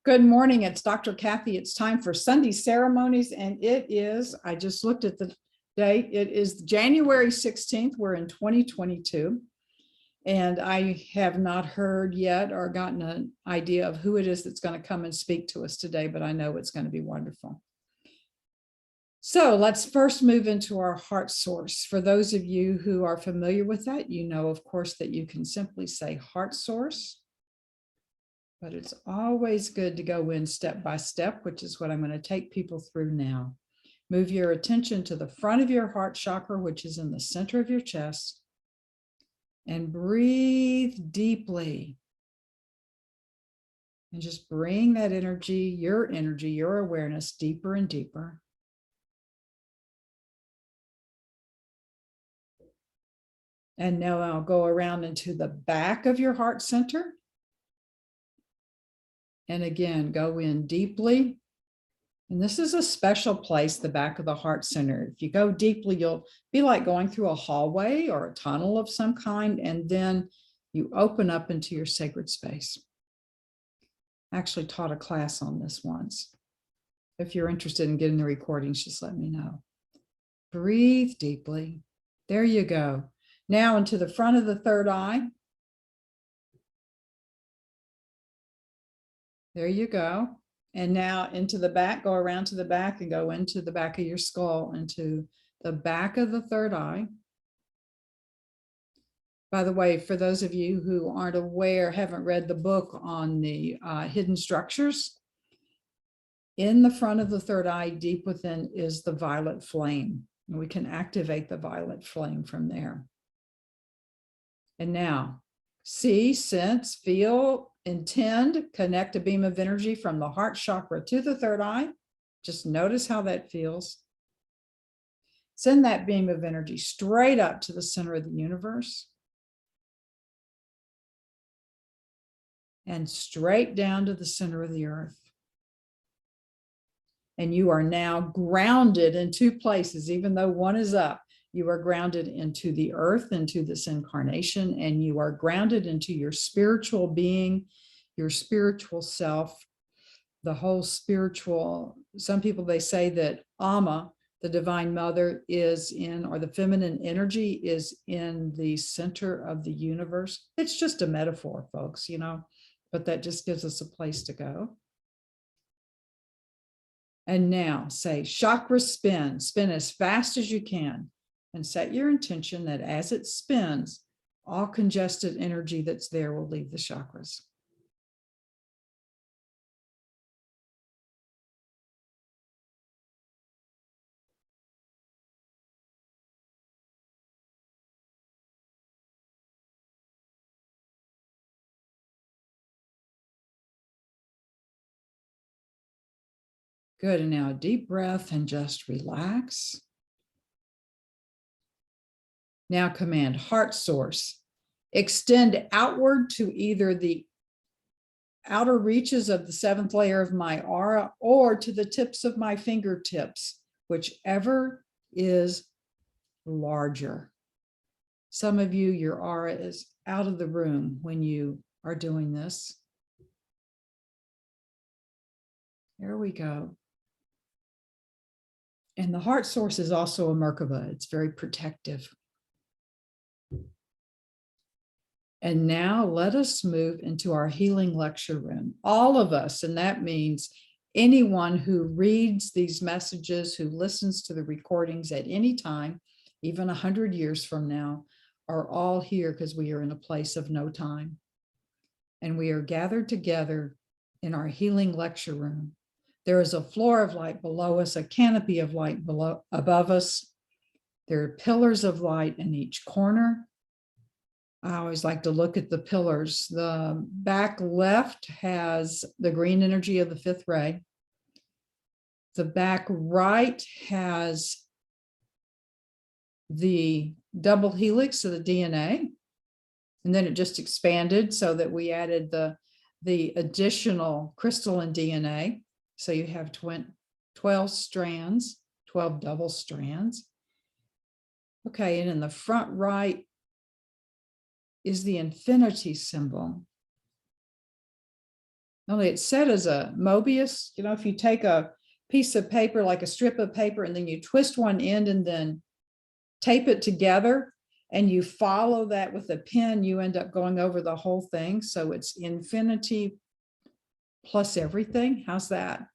Good morning. It's Dr. Kathy. It's time for Sunday ceremonies, and it is, I just looked at the date, it is January 16th. We're in 2022, and I have not heard yet or gotten an idea of who it is that's going to come and speak to us today, but I know it's going to be wonderful. So let's first move into our heart source. For those of you who are familiar with that, you know, of course, that you can simply say heart source. But it's always good to go in step by step, which is what I'm going to take people through now. Move your attention to the front of your heart chakra, which is in the center of your chest, and breathe deeply. And just bring that energy, your awareness deeper and deeper. And now I'll go around into the back of your heart center. And again, go in deeply. And this is a special place, the back of the heart center. If you go deeply, you'll be like going through a hallway or a tunnel of some kind, and then you open up into your sacred space. I actually taught a class on this once. If you're interested in getting the recordings, just let me know. Breathe deeply. There you go. Now into the front of the third eye. There you go. And now into the back, go around to the back and go into the back of your skull, into the back of the third eye. By the way, for those of you who aren't aware, haven't read the book on the hidden structures, in the front of the third eye, deep within, is the violet flame. And we can activate the violet flame from there. And now, see, sense, feel, intend, connect a beam of energy from the heart chakra to the third eye. Just notice how that feels. Send that beam of energy straight up to the center of the universe. And straight down to the center of the earth. And you are now grounded in two places, even though one is up. You are grounded into the earth, into this incarnation, and you are grounded into your spiritual being, your spiritual self, the whole spiritual. Some people, they say that Amma, the divine mother, is in, or the feminine energy is in the center of the universe. It's just a metaphor, folks, you know, but that just gives us a place to go. And now say, chakra spin, spin as fast as you can. And set your intention that as it spins, all congested energy that's there will leave the chakras. Good, and now a deep breath and just relax. Now command heart source. Extend outward to either the outer reaches of the seventh layer of my aura or to the tips of my fingertips, whichever is larger. Some of you, your aura is out of the room when you are doing this. There we go. And the heart source is also a Merkaba. It's very protective. And now let us move into our healing lecture room. All of us, and that means anyone who reads these messages, who listens to the recordings at any time, even 100 years from now, are all here because we are in a place of no time. And we are gathered together in our healing lecture room. There is a floor of light below us, a canopy of light above us. There are pillars of light in each corner. I always like to look at the pillars. The back left has the green energy of the fifth ray. The back right has the double helix of the DNA. And then it just expanded so that we added the additional crystalline DNA. So you have 12 strands, 12 double strands. Okay, and in the front right is the infinity symbol. Only it's set as a Mobius. You know, if you take a piece of paper, like a strip of paper, and then you twist one end and then tape it together, and you follow that with a pen, you end up going over the whole thing. So it's infinity plus everything. How's that?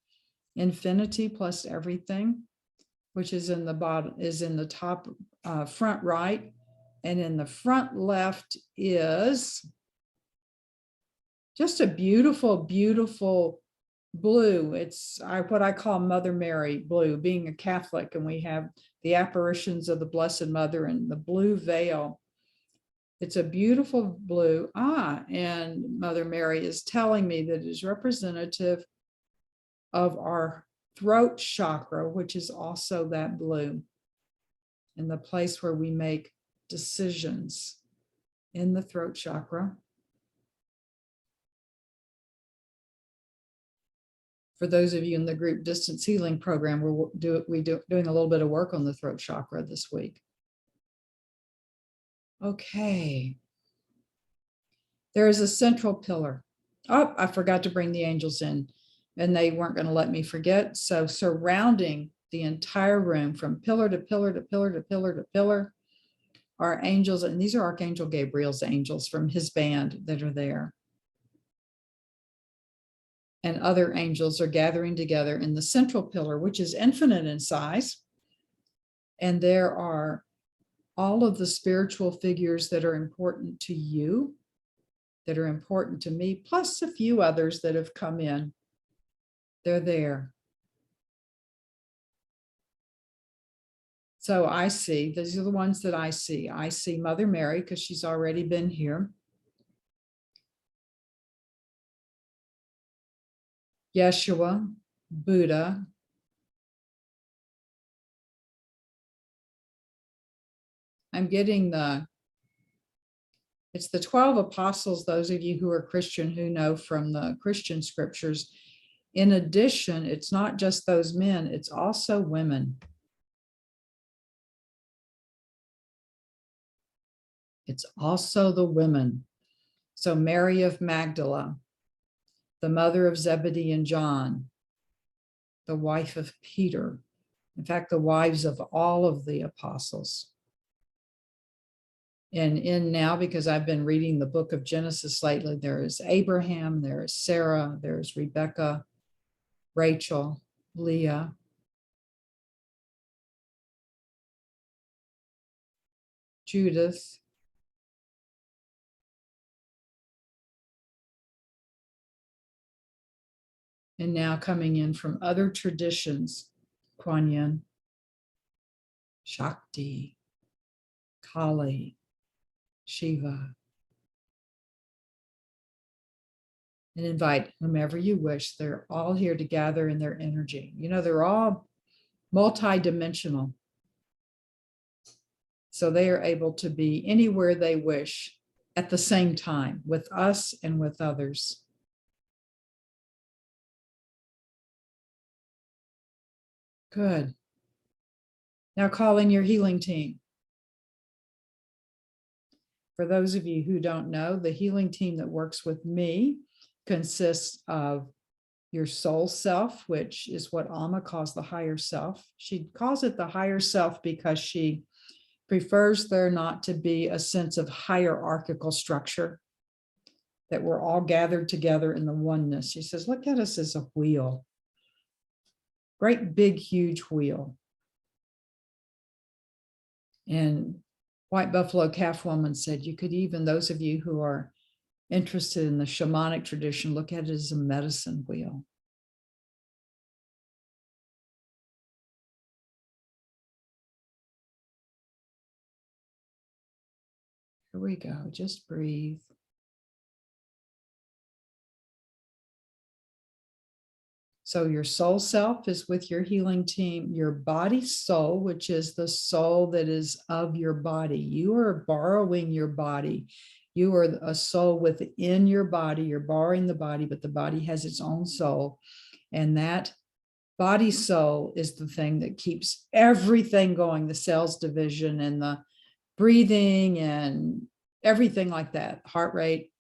Infinity plus everything, which is in the bottom, is in the top front right. And in the front left is just a beautiful, beautiful blue. It's what I call Mother Mary blue, being a Catholic, and we have the apparitions of the Blessed Mother and the blue veil. It's a beautiful blue. And Mother Mary is telling me that it is representative of our throat chakra, which is also that blue, and the place where we make decisions in the throat chakra. For those of you in the group distance healing program, we're doing a little bit of work on the throat chakra this week. Okay. There is a central pillar. Oh, I forgot to bring the angels in, and they weren't going to let me forget. So surrounding the entire room from pillar to pillar to pillar to pillar to pillar are angels. And these are Archangel Gabriel's angels from his band that are there. And other angels are gathering together in the central pillar, which is infinite in size. And there are all of the spiritual figures that are important to you, that are important to me, plus a few others that have come in. They're there. So I see, these are the ones that I see. I see Mother Mary because she's already been here. Yeshua, Buddha, I'm getting it's the 12 apostles, those of you who are Christian who know from the Christian scriptures. In addition, it's not just those men, it's also women. It's also the women. So Mary of Magdala, the mother of Zebedee and John, the wife of Peter. In fact, the wives of all of the apostles. And in now, because I've been reading the book of Genesis lately, there is Abraham, there is Sarah, there is Rebecca, Rachel, Leah, Judith, and now coming in from other traditions, Kuan Yin, Shakti, Kali, Shiva. And invite whomever you wish. They're all here to gather in their energy. You know, they're all multidimensional. So they are able to be anywhere they wish at the same time with us and with others. Good. Now call in your healing team. For those of you who don't know, the healing team that works with me consists of your soul self, which is what Amma calls the higher self. She calls it the higher self because she prefers there not to be a sense of hierarchical structure, that we're all gathered together in the oneness. She says, look at us as a wheel, great big, huge wheel. And White Buffalo Calf Woman said, you could even, those of you who are interested in the shamanic tradition, look at it as a medicine wheel. Here we go, just breathe. So your soul self is with your healing team, your body soul, which is the soul that is of your body. You are borrowing your body. You are a soul within your body. You're borrowing the body, but the body has its own soul. And that body soul is the thing that keeps everything going, the cells division and the breathing and everything like that, heart rate.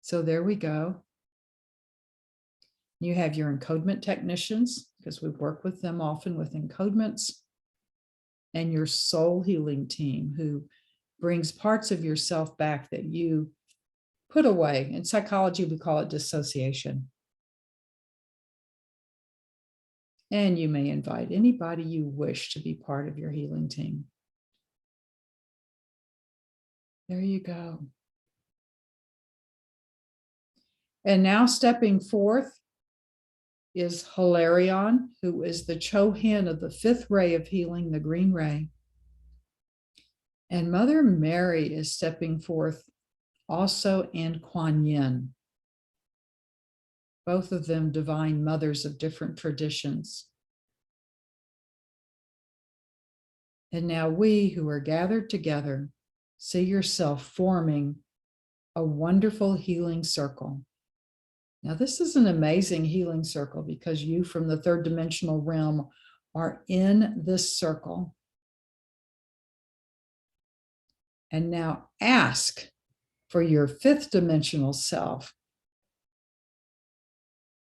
So there we go. You have your encodement technicians, because we work with them often with encodements, and your soul healing team, who brings parts of yourself back that you put away. In psychology, we call it dissociation. And you may invite anybody you wish to be part of your healing team. There you go. And now stepping forth is Hilarion, who is the Chohin of the fifth ray of healing, the green ray. And Mother Mary is stepping forth also, and Kuan Yin. Both of them divine mothers of different traditions. And now we who are gathered together, see yourself forming a wonderful healing circle. Now, this is an amazing healing circle because you from the third dimensional realm are in this circle. And now ask for your fifth dimensional self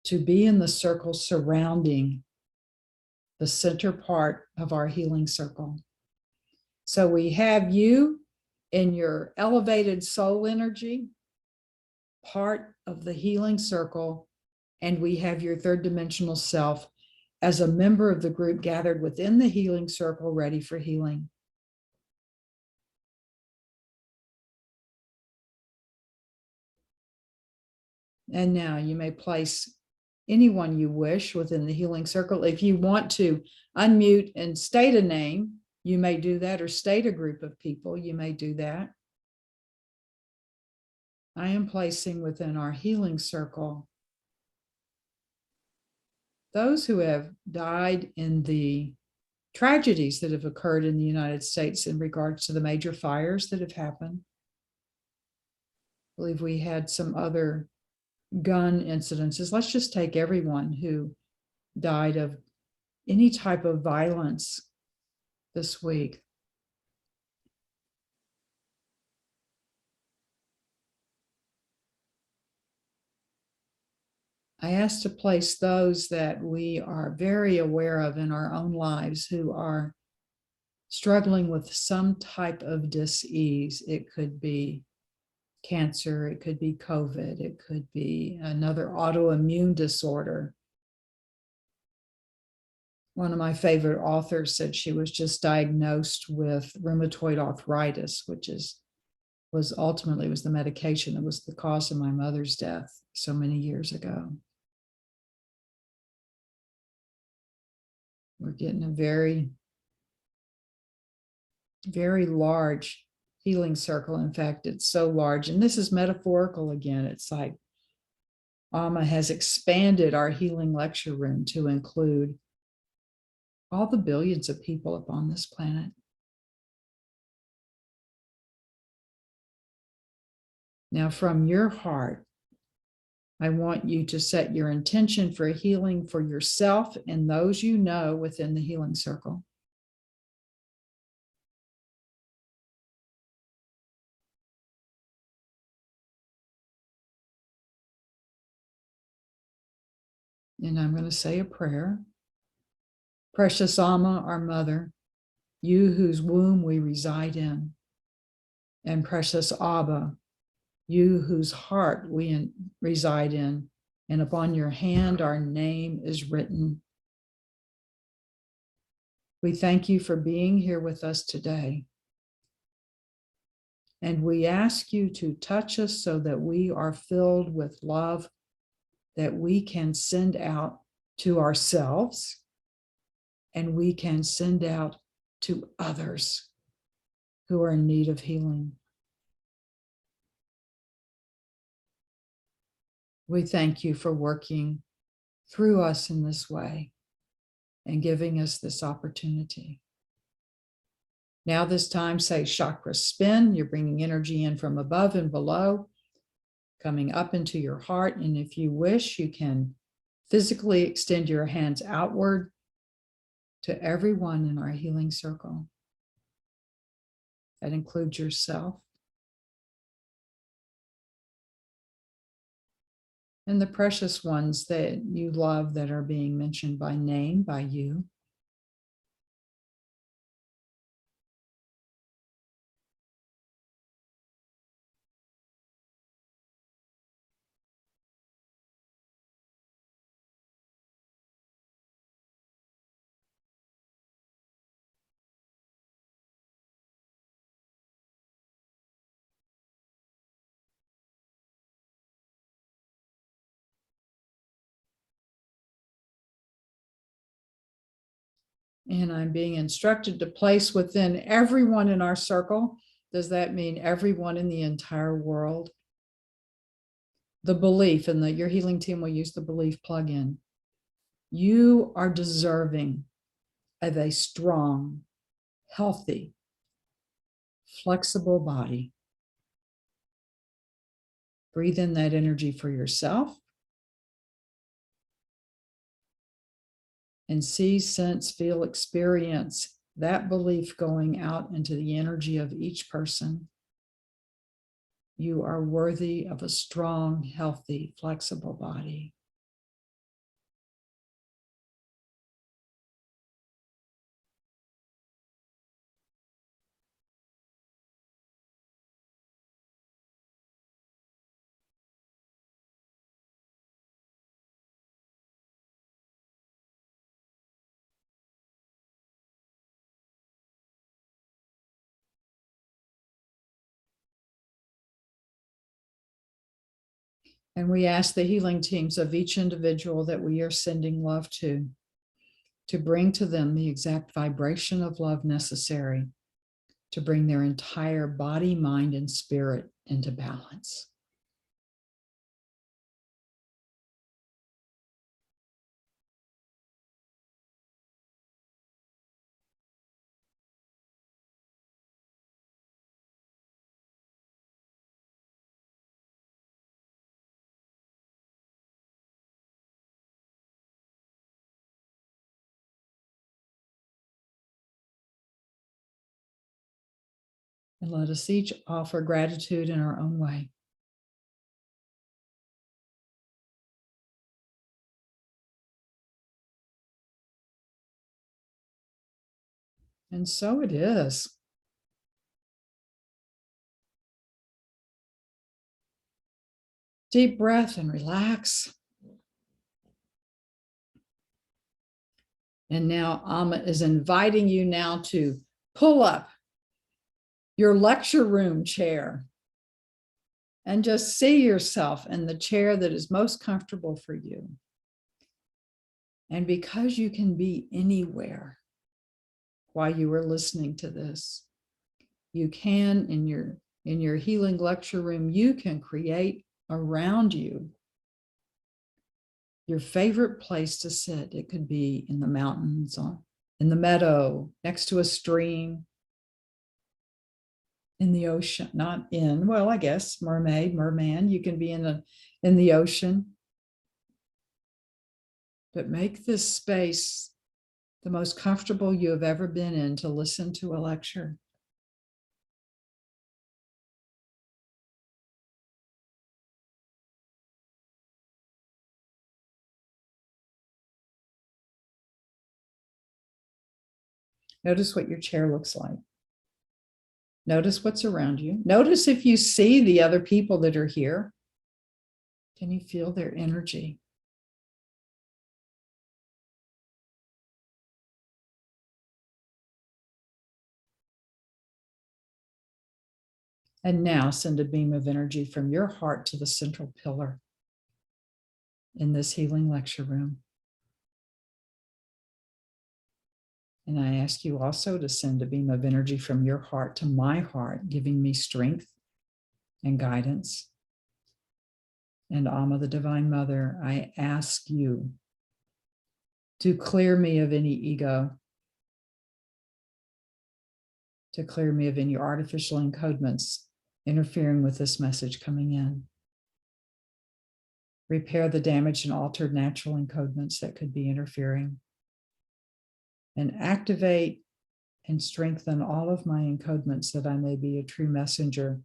to be in the circle surrounding the center part of our healing circle. So we have you in your elevated soul energy, part of the healing circle, and we have your third dimensional self as a member of the group gathered within the healing circle, ready for healing. And now you may place anyone you wish within the healing circle. If you want to unmute and state a name, you may do that, or state a group of people, you may do that. I am placing within our healing circle those who have died in the tragedies that have occurred in the United States in regards to the major fires that have happened. I believe we had some other gun incidences. Let's just take everyone who died of any type of violence this week. I ask to place those that we are very aware of in our own lives who are struggling with some type of dis-ease. It could be cancer, it could be COVID, it could be another autoimmune disorder. One of my favorite authors said she was just diagnosed with rheumatoid arthritis, which was ultimately the medication that was the cause of my mother's death so many years ago. We're getting a very, very large healing circle. In fact, it's so large, and this is metaphorical again. It's like Amma has expanded our healing lecture room to include all the billions of people upon this planet. Now, from your heart, I want you to set your intention for healing for yourself and those you know within the healing circle. And I'm going to say a prayer. Precious Amma, our mother, you whose womb we reside in, and precious Abba, you whose heart we reside in, and upon your hand our name is written. We thank you for being here with us today. And we ask you to touch us so that we are filled with love that we can send out to ourselves and we can send out to others who are in need of healing. We thank you for working through us in this way and giving us this opportunity. Now this time, say chakra spin. You're bringing energy in from above and below, coming up into your heart. And if you wish, you can physically extend your hands outward to everyone in our healing circle. That includes yourself. and the precious ones that you love that are being mentioned by name by you. And I'm being instructed to place within everyone in our circle. Does that mean everyone in the entire world? The belief, and your healing team will use the belief plug-in. You are deserving of a strong, healthy, flexible body. Breathe in that energy for yourself. And see, sense, feel, experience that belief going out into the energy of each person. You are worthy of a strong, healthy, flexible body. And we ask the healing teams of each individual that we are sending love to bring to them the exact vibration of love necessary to bring their entire body, mind, and spirit into balance. And let us each offer gratitude in our own way. And so it is. Deep breath and relax. And now Amma is inviting you now to pull up your lecture room chair and just see yourself in the chair that is most comfortable for you. And because you can be anywhere while you are listening to this, you can, in your healing lecture room, you can create around you your favorite place to sit. It could be in the mountains, in the meadow, next to a stream, in the ocean, not in, well, I guess mermaid, merman, you can be in the ocean. But make this space the most comfortable you have ever been in to listen to a lecture. Notice what your chair looks like. Notice what's around you. Notice if you see the other people that are here. Can you feel their energy? And now send a beam of energy from your heart to the central pillar in this healing lecture room. And I ask you also to send a beam of energy from your heart to my heart, giving me strength and guidance. And Amma, the Divine Mother, I ask you to clear me of any ego, to clear me of any artificial encodements interfering with this message coming in. Repair the damaged and altered natural encodements that could be interfering. And activate and strengthen all of my encodements that I may be a true messenger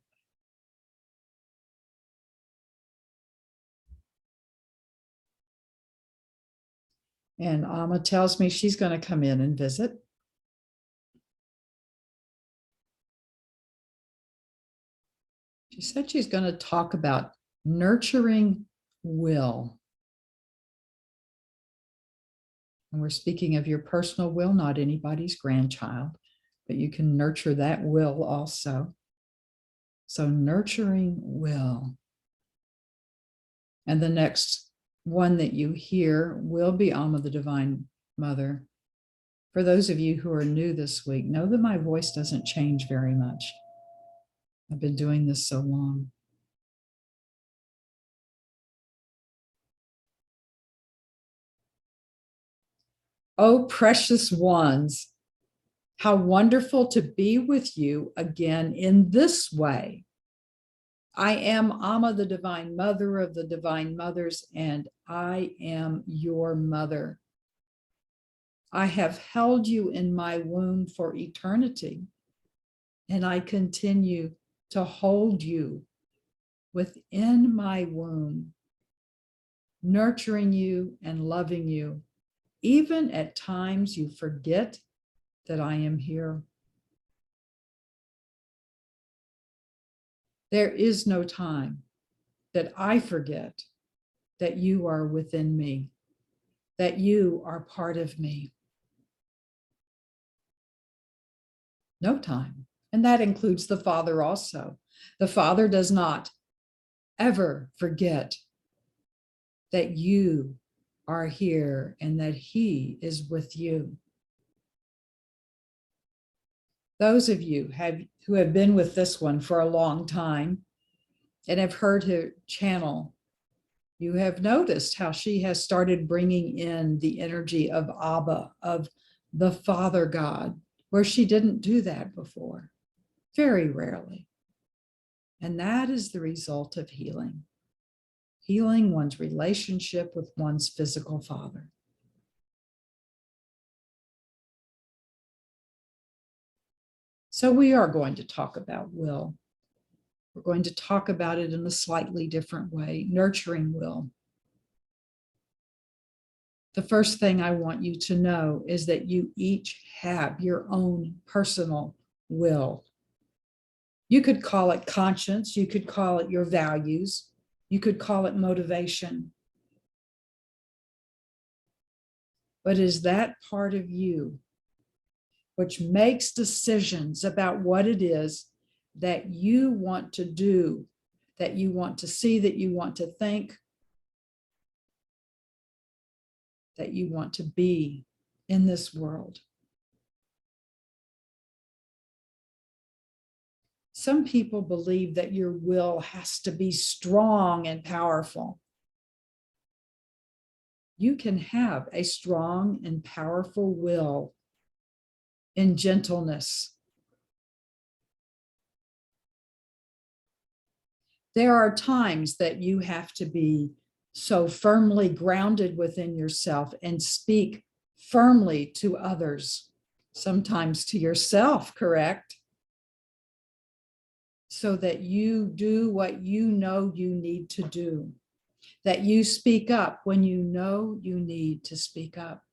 And Amma tells me she's going to come in and visit. She said she's going to talk about nurturing will. And we're speaking of your personal will, not anybody's grandchild, but you can nurture that will also. So nurturing will. And the next one that you hear will be Amma, the Divine Mother. For those of you who are new this week, know that my voice doesn't change very much. I've been doing this so long. Oh, precious ones, how wonderful to be with you again in this way. I am Amma, the Divine Mother of the Divine Mothers, and I am your mother. I have held you in my womb for eternity, and I continue to hold you within my womb, nurturing you and loving you, even at times you forget that I am here. There is no time that I forget that you are within me, that you are part of me. No time. And that includes the Father also. The Father does not ever forget that you are here and that He is with you. Those of you who have been with this one for a long time and have heard her channel, you have noticed how she has started bringing in the energy of Abba, of the Father God, where she didn't do that before, very rarely. And that is the result of healing. Healing one's relationship with one's physical father. So we are going to talk about will. We're going to talk about it in a slightly different way, nurturing will. The first thing I want you to know is that you each have your own personal will. You could call it conscience, you could call it your values, you could call it motivation. But is that part of you which makes decisions about what it is that you want to do, that you want to see, that you want to think, that you want to be in this world? Some people believe that your will has to be strong and powerful. You can have a strong and powerful will in gentleness. There are times that you have to be so firmly grounded within yourself and speak firmly to others, sometimes to yourself, correct? So that you do what you know you need to do, that you speak up when you know you need to speak up.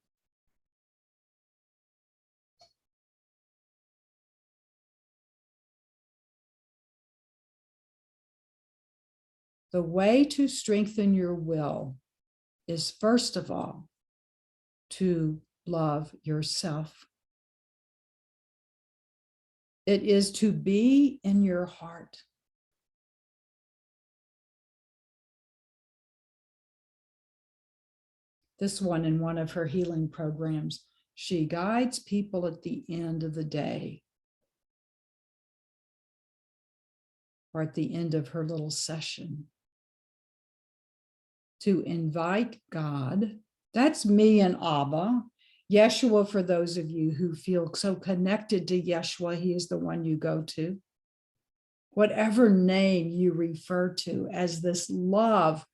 The way to strengthen your will is, first of all, to love yourself. It is to be in your heart. This one, in one of her healing programs, she guides people at the end of the day, or at the end of her little session, to invite God. That's me and Abba. Yeshua, for those of you who feel so connected to Yeshua, he is the one you go to. Whatever name you refer to as this love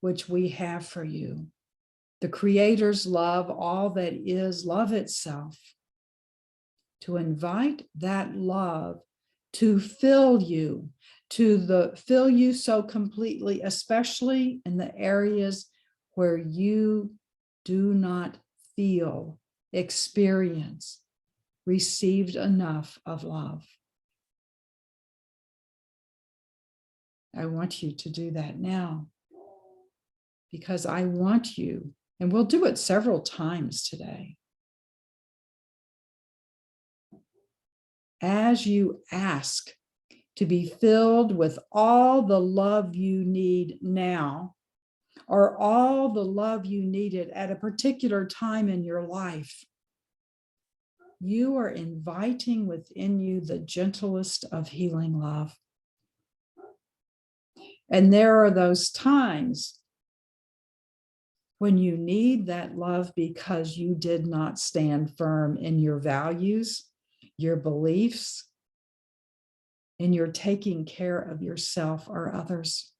which we have for you, the Creator's love, all that is love itself, to invite that love to fill you, fill you so completely, especially in the areas where you do not feel, experience, received enough of love. I want you to do that now because I want you, and we'll do it several times today. As you ask to be filled with all the love you need now, or all the love you needed at a particular time in your life, you are inviting within you the gentlest of healing love. And there are those times when you need that love because you did not stand firm in your values, your beliefs, and you're taking care of yourself or others.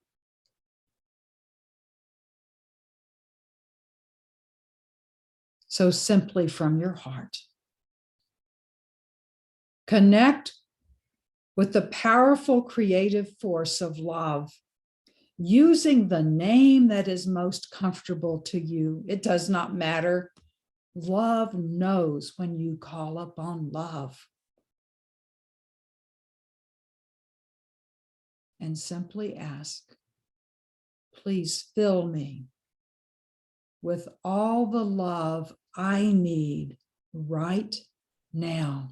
So simply from your heart, connect with the powerful creative force of love, using the name that is most comfortable to you. It does not matter. Love knows when you call upon love. And simply ask, please fill me with all the love I need right now.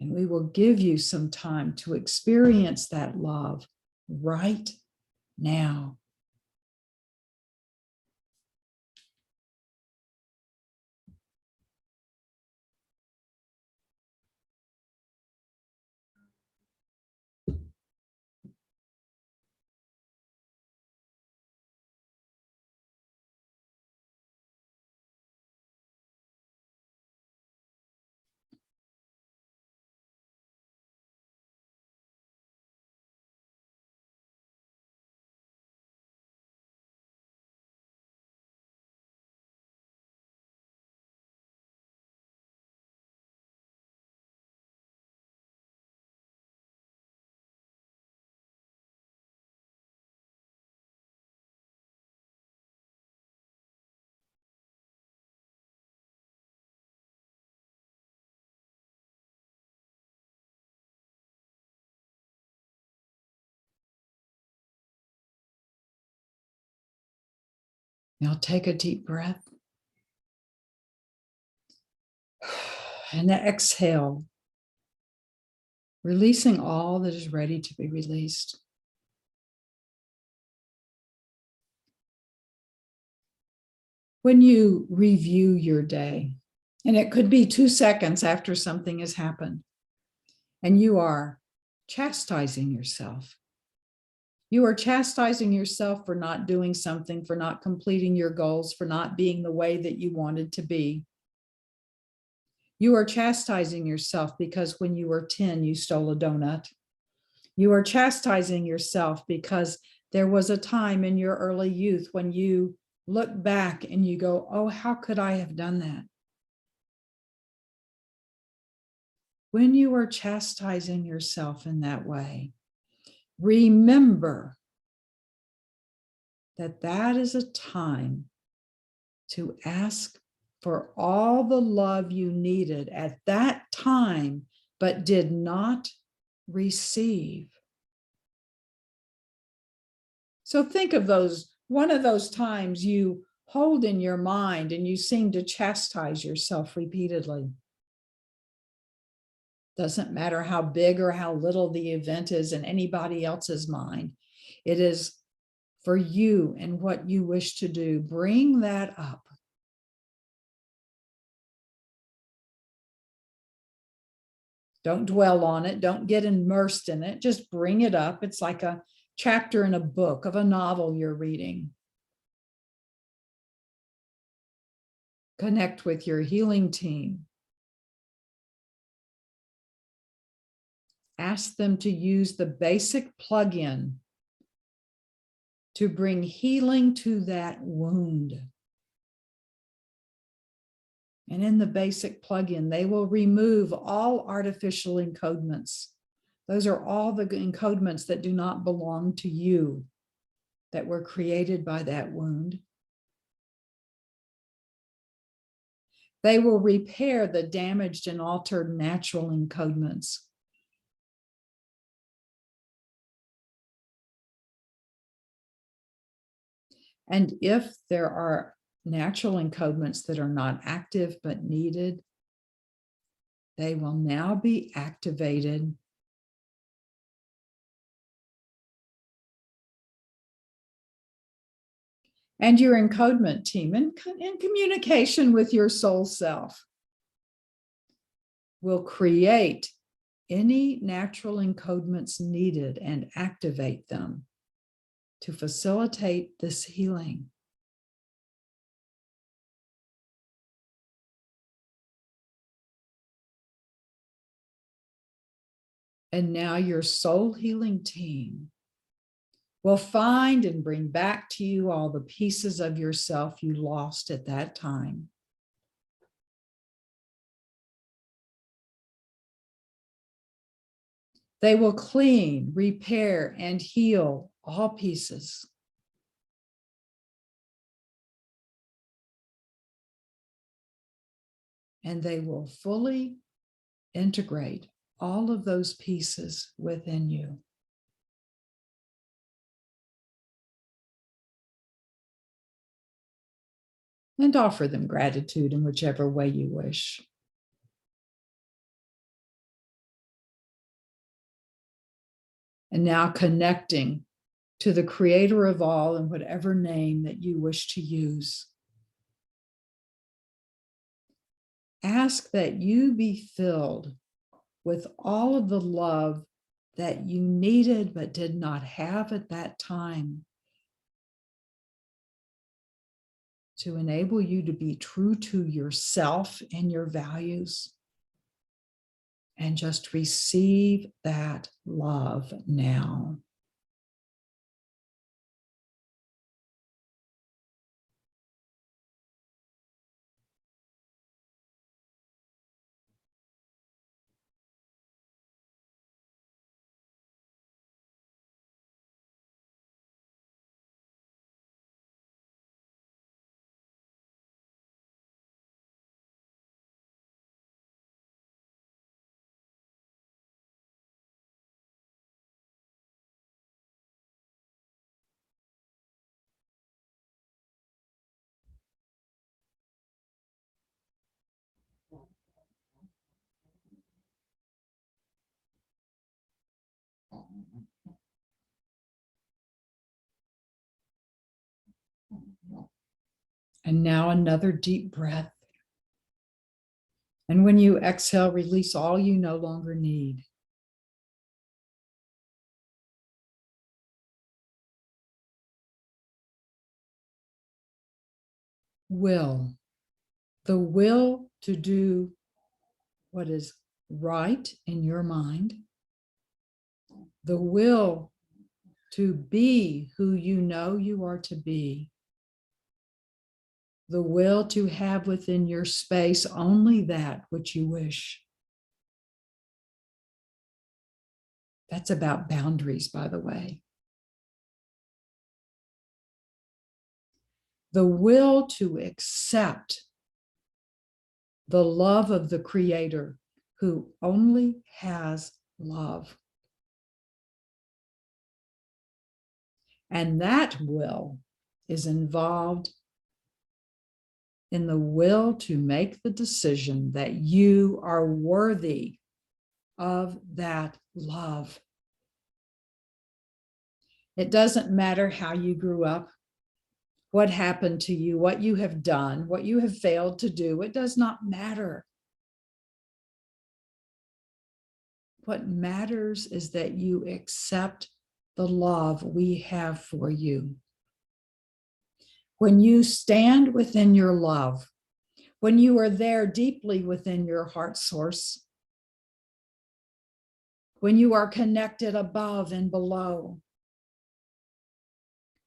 And we will give you some time to experience that love right now. Now take a deep breath and exhale, releasing all that is ready to be released. When you review your day, and it could be 2 seconds after something has happened, and you are chastising yourself. You are chastising yourself for not doing something, for not completing your goals, for not being the way that you wanted to be. You are chastising yourself because when you were 10, you stole a donut. You are chastising yourself because there was a time in your early youth when you look back and you go, oh, how could I have done that? When you are chastising yourself in that way, remember that that is a time to ask for all the love you needed at that time, but did not receive. So think of one of those times you hold in your mind and you seem to chastise yourself repeatedly. Doesn't matter how big or how little the event is in anybody else's mind. It is for you and what you wish to do. Bring that up. Don't dwell on it. Don't get immersed in it. Just bring it up. It's like a chapter in a book of a novel you're reading. Connect with your healing team. Ask them to use the basic plug-in to bring healing to that wound. And in the basic plugin, they will remove all artificial encodements. Those are all the encodements that do not belong to you, that were created by that wound. They will repair the damaged and altered natural encodements. And if there are natural encodements that are not active but needed, they will now be activated. And your encodement team, in communication with your soul self, will create any natural encodements needed and activate them to facilitate this healing. And now your soul healing team will find and bring back to you all the pieces of yourself you lost at that time. They will clean, repair, and heal all pieces. And they will fully integrate all of those pieces within you. And offer them gratitude in whichever way you wish. And now connecting to the creator of all in whatever name that you wish to use. Ask that you be filled with all of the love that you needed but did not have at that time, to enable you to be true to yourself and your values, and just receive that love now. And now another deep breath. And when you exhale, release all you no longer need. Will. The will to do what is right in your mind. The will to be who you know you are to be. The will to have within your space only that which you wish. That's about boundaries, by the way. The will to accept the love of the Creator who only has love. And that will is involved in the will to make the decision that you are worthy of that love. It doesn't matter how you grew up, what happened to you, what you have done, what you have failed to do. It does not matter. What matters is that you accept the love we have for you. When you stand within your love, when you are there deeply within your heart source, when you are connected above and below,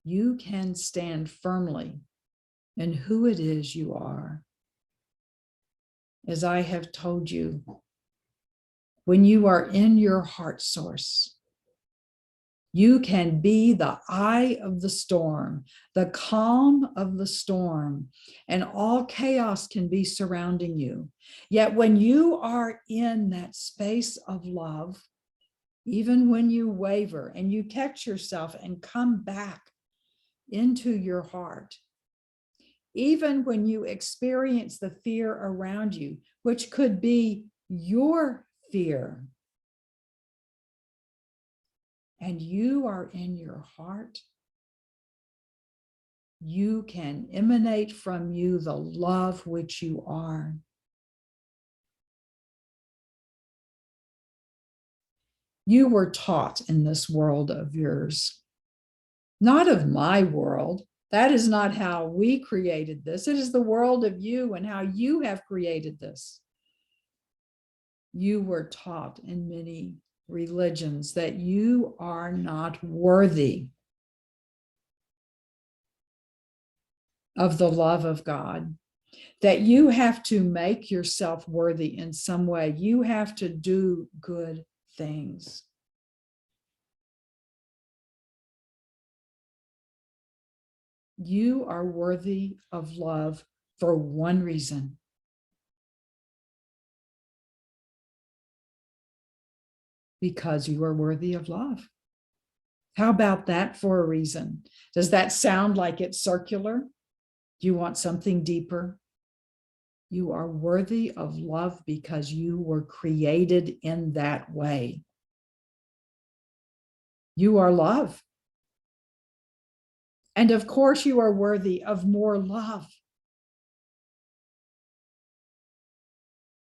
you can stand firmly in who it is you are. As I have told you, when you are in your heart source, You can be the eye of the storm, the calm of the storm, and all chaos can be surrounding you. Yet when you are in that space of love, even when you waver and you catch yourself and come back into your heart, even when you experience the fear around you, which could be your fear, and you are in your heart, you can emanate from you the love which you are. You were taught in this world of yours, not of my world. That is not how we created this. It is the world of you and how you have created this. You were taught in many religions that you are not worthy of the love of God, that you have to make yourself worthy in some way. You have to do good things. You are worthy of love for one reason. Because you are worthy of love. How about that for a reason? Does that sound like it's circular? Do you want something deeper? You are worthy of love because you were created in that way. You are love. And of course, you are worthy of more love.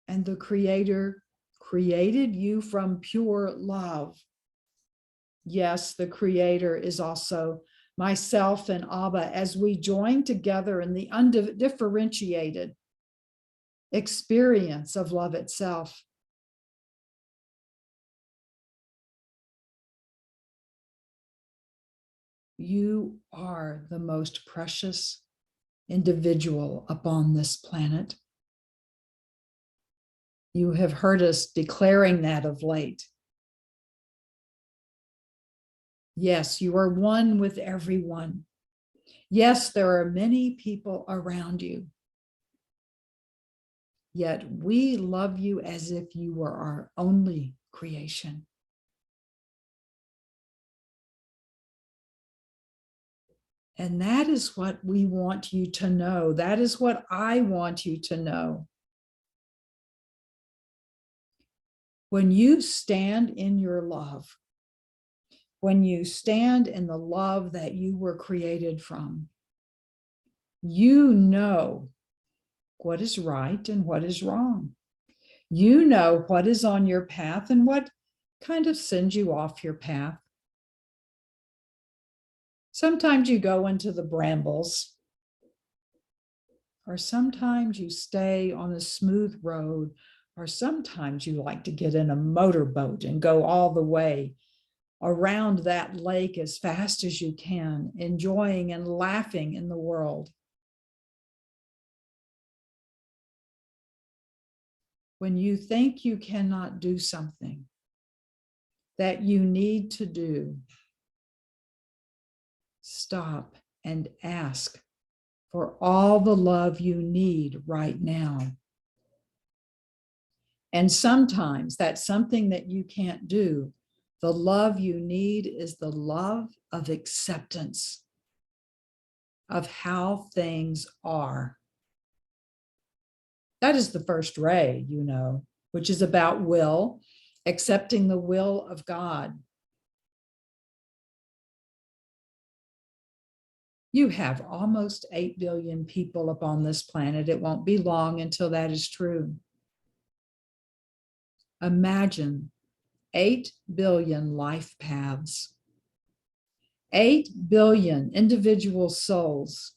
And the Creator created you from pure love. Yes, the Creator is also myself and Abba as we join together in the undifferentiated experience of love itself. You are the most precious individual upon this planet. You have heard us declaring that of late. Yes, you are one with everyone. Yes, there are many people around you. Yet we love you as if you were our only creation. And that is what we want you to know. That is what I want you to know. When you stand in your love, when you stand in the love that you were created from, you know what is right and what is wrong. You know what is on your path and what kind of sends you off your path. Sometimes you go into the brambles, or sometimes you stay on a smooth road, or sometimes you like to get in a motorboat and go all the way around that lake as fast as you can, enjoying and laughing in the world. When you think you cannot do something that you need to do, stop and ask for all the love you need right now. And sometimes that's something that you can't do. The love you need is the love of acceptance of how things are. That is the first ray, you know, which is about will, accepting the will of God. You have almost 8 billion people upon this planet. It won't be long until that is true. Imagine 8 billion life paths, 8 billion individual souls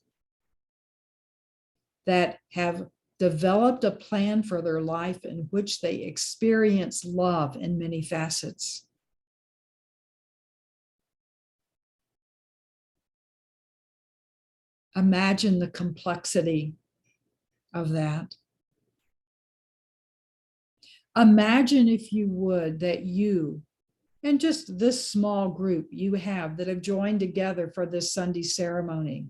that have developed a plan for their life in which they experience love in many facets. Imagine the complexity of that. Imagine, if you would, that you, And just this small group you have that have joined together for this Sunday ceremony.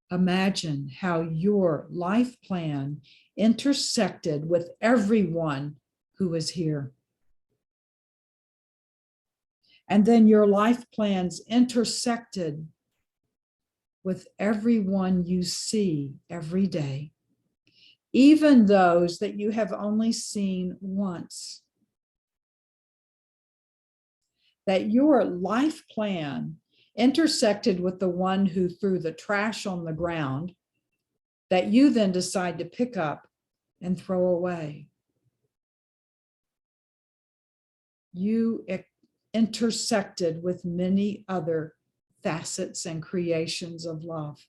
Imagine how your life plan intersected with everyone who is here. And then your life plans intersected with everyone you see every day, even those that you have only seen once. That your life plan intersected with the one who threw the trash on the ground that you then decide to pick up and throw away. You intersected with many other facets and creations of love.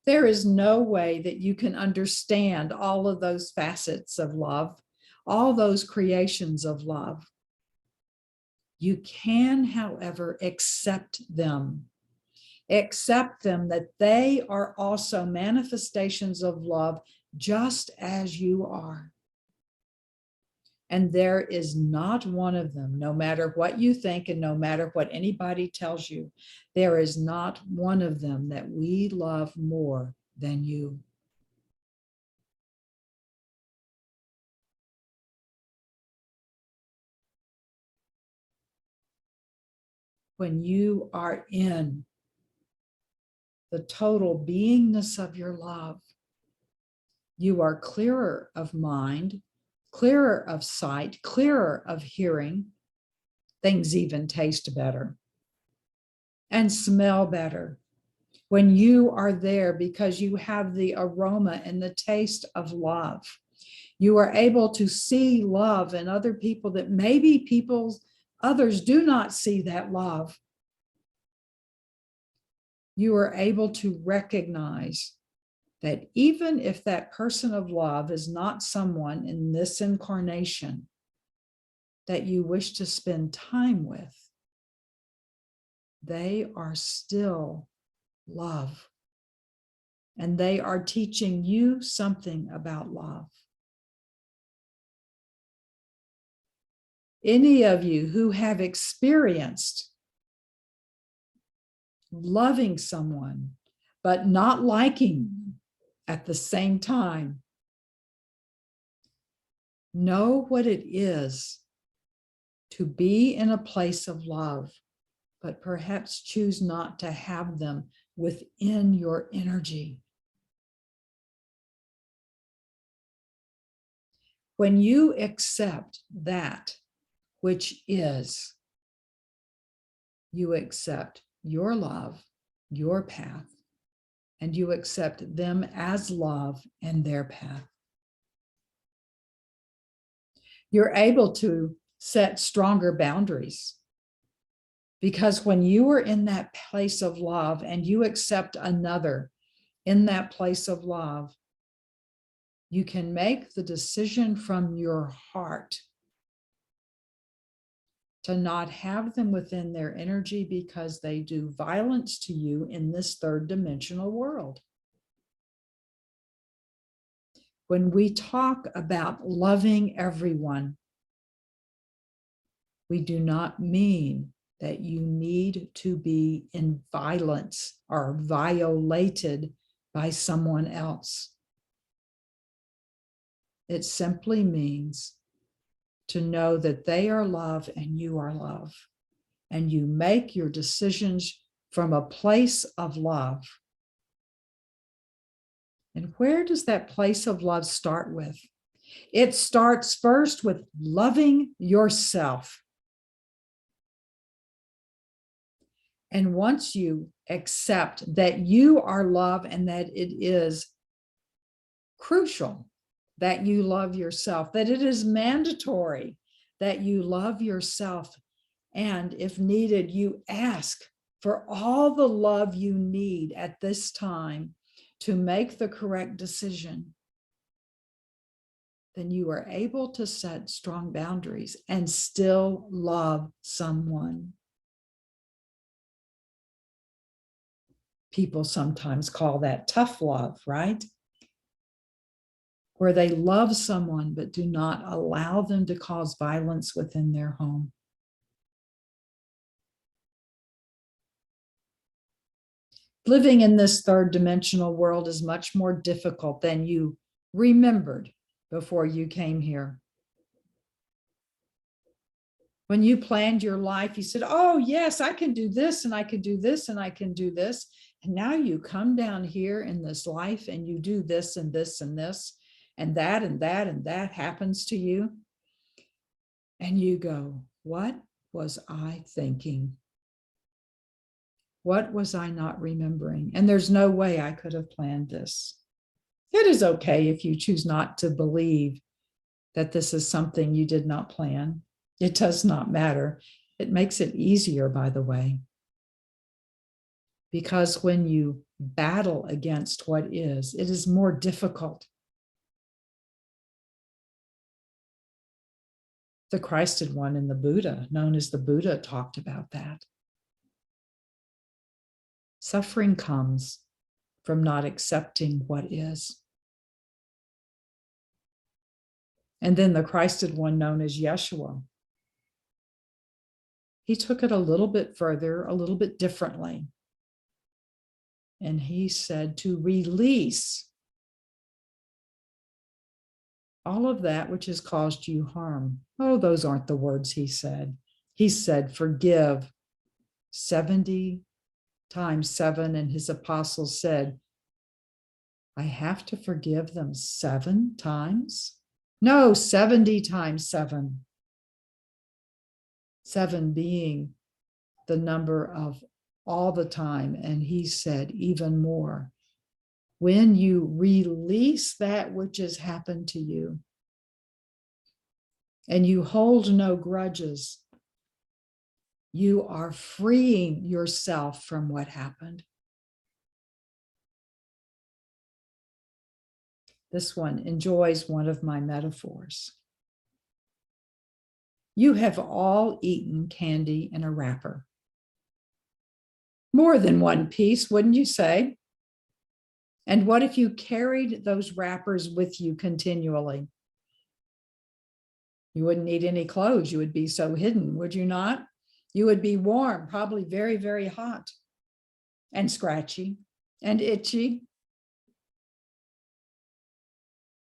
There is no way that you can understand all of those facets of love, all those creations of love. You can, however, accept them. Accept them that they are also manifestations of love just as you are. And there is not one of them, no matter what you think and no matter what anybody tells you, there is not one of them that we love more than you. When you are in the total beingness of your love, you are clearer of mind, clearer of sight, clearer of hearing. Things even taste better and smell better when you are there because you have the aroma and the taste of love. You are able to see love in other people that maybe others do not see that love. You are able to recognize that even if that person of love is not someone in this incarnation that you wish to spend time with, they are still love. And they are teaching you something about love. Any of you who have experienced loving someone, but not liking at the same time, know what it is to be in a place of love, but perhaps choose not to have them within your energy. When you accept that which is, you accept your love, your path, and you accept them as love and their path. You're able to set stronger boundaries because when you are in that place of love and you accept another in that place of love, you can make the decision from your heart to not have them within their energy because they do violence to you in this third dimensional world. When we talk about loving everyone, we do not mean that you need to be in violence or violated by someone else. It simply means to know that they are love and you are love. And you make your decisions from a place of love. And where does that place of love start with? It starts first with loving yourself. And once you accept that you are love and that it is crucial that you love yourself, that it is mandatory that you love yourself, and if needed, you ask for all the love you need at this time to make the correct decision, then you are able to set strong boundaries and still love someone. People sometimes call that tough love, right? where they love someone but do not allow them to cause violence within their home. Living in this third dimensional world is much more difficult than you remembered before you came here. When you planned your life, you said, oh, yes, I can do this and I can do this and I can do this. And now you come down here in this life and you do this and this and this and that and that and that happens to you. And you go, what was I thinking? What was I not remembering? And there's no way I could have planned this. It is okay if you choose not to believe that this is something you did not plan. It does not matter. It makes it easier, by the way, because when you battle against what is, it is more difficult. The Christed One and the Buddha, known as the Buddha, talked about that. Suffering comes from not accepting what is. And then the Christed One, known as Yeshua, he took it a little bit further, a little bit differently. And he said to release all of that which has caused you harm. Oh, those aren't the words he said. He said, forgive 70 times 7. And his apostles said, I have to forgive them 7 times? No, 70 times 7. 7 being the number of all the time. And he said even more. When you release that which has happened to you and you hold no grudges, you are freeing yourself from what happened. This one enjoys one of my metaphors. You have all eaten candy in a wrapper. More than one piece, wouldn't you say? And what if you carried those wrappers with you continually? You wouldn't need any clothes. You would be so hidden, would you not? You would be warm, probably very, very hot and scratchy and itchy.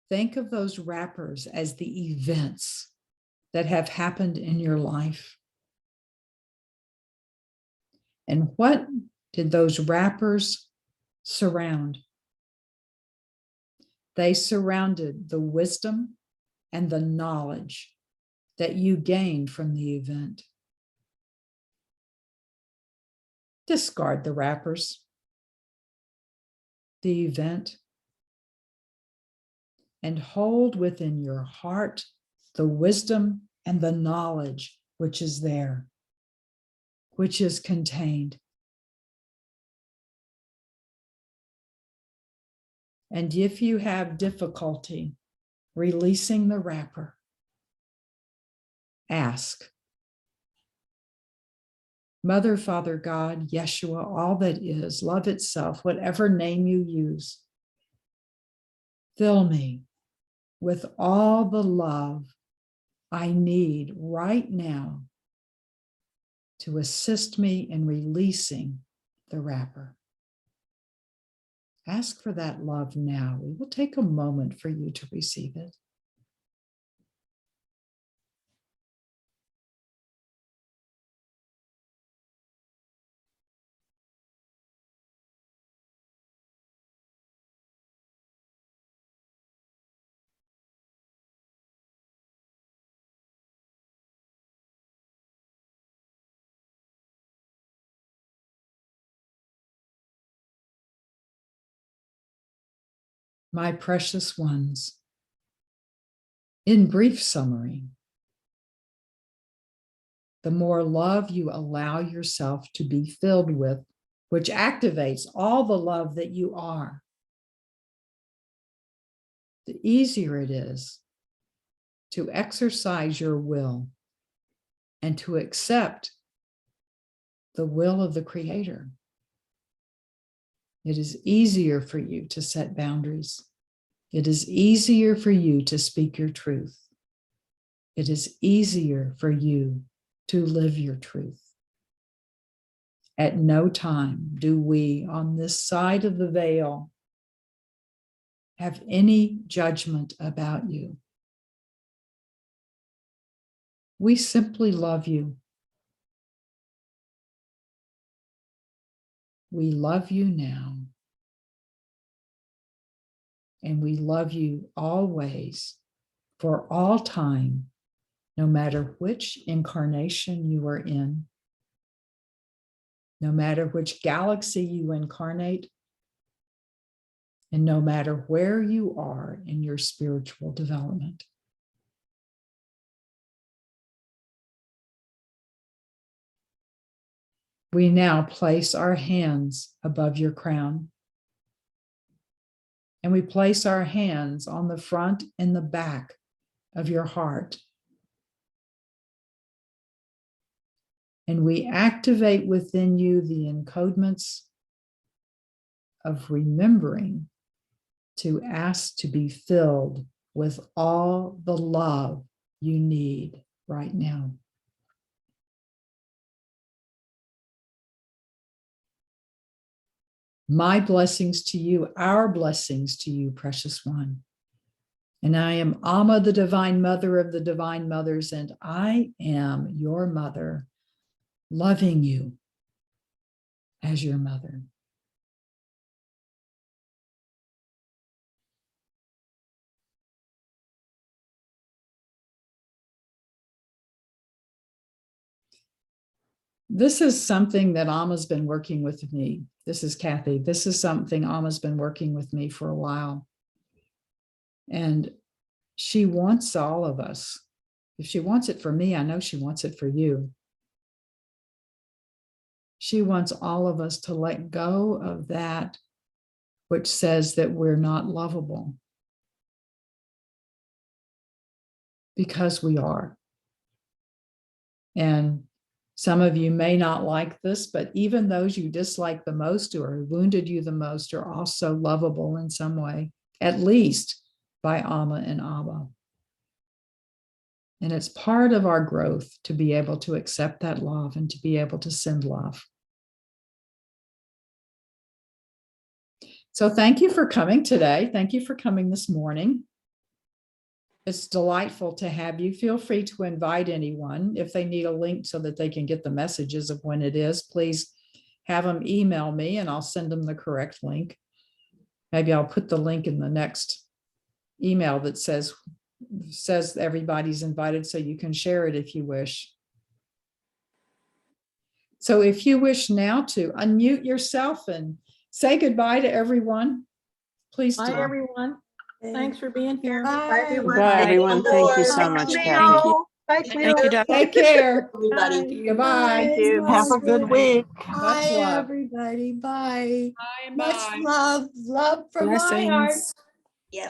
Think of those wrappers as the events that have happened in your life. And what did those wrappers surround? They surrounded the wisdom and the knowledge that you gained from the event. Discard the wrappers, the event, and hold within your heart the wisdom and the knowledge which is there, which is contained. And if you have difficulty releasing the wrapper, ask. Mother, Father, God, Yeshua, all that is, love itself, whatever name you use, fill me with all the love I need right now to assist me in releasing the wrapper. Ask for that love now. We will take a moment for you to receive it. My precious ones, in brief summary, the more love you allow yourself to be filled with, which activates all the love that you are, the easier it is to exercise your will and to accept the will of the Creator. It is easier for you to set boundaries. It is easier for you to speak your truth. It is easier for you to live your truth. At no time do we on this side of the veil have any judgment about you. We simply love you. We love you now. And we love you always, for all time, no matter which incarnation you are in, no matter which galaxy you incarnate, and no matter where you are in your spiritual development. We now place our hands above your crown, and we place our hands on the front and the back of your heart. And we activate within you the encodements of remembering to ask to be filled with all the love you need right now. My blessings to you, our blessings to you, precious one. And I am Amma, the divine mother of the divine mothers, and I am your mother, loving you as your mother. This is something that Amma's been working with me. This is Kathy. This is something Amma's been working with me for a while. And she wants all of us. If she wants it for me, I know she wants it for you. She wants all of us to let go of that which says that we're not lovable. Because we are. And some of you may not like this, but even those you dislike the most or wounded you the most are also lovable in some way, at least by Amma and Abba. And it's part of our growth to be able to accept that love and to be able to send love. So thank you for coming today. Thank you for coming this morning. It's delightful to have you. Feel free to invite anyone. If they need a link so that they can get the messages of when it is, please have them email me and I'll send them the correct link. Maybe I'll put the link in the next email that says everybody's invited so you can share it if you wish. So if you wish now to unmute yourself and say goodbye to everyone, please do. Bye, everyone. Thanks for being here. Bye, everyone. Bye, everyone. Thank you so much, Kathy. Bye, Thank you, Doc. Take care. everybody. Goodbye. Thank you. Have a good week. Bye, love. everybody. Bye. Bye. Much love. Love from my heart. Blessings.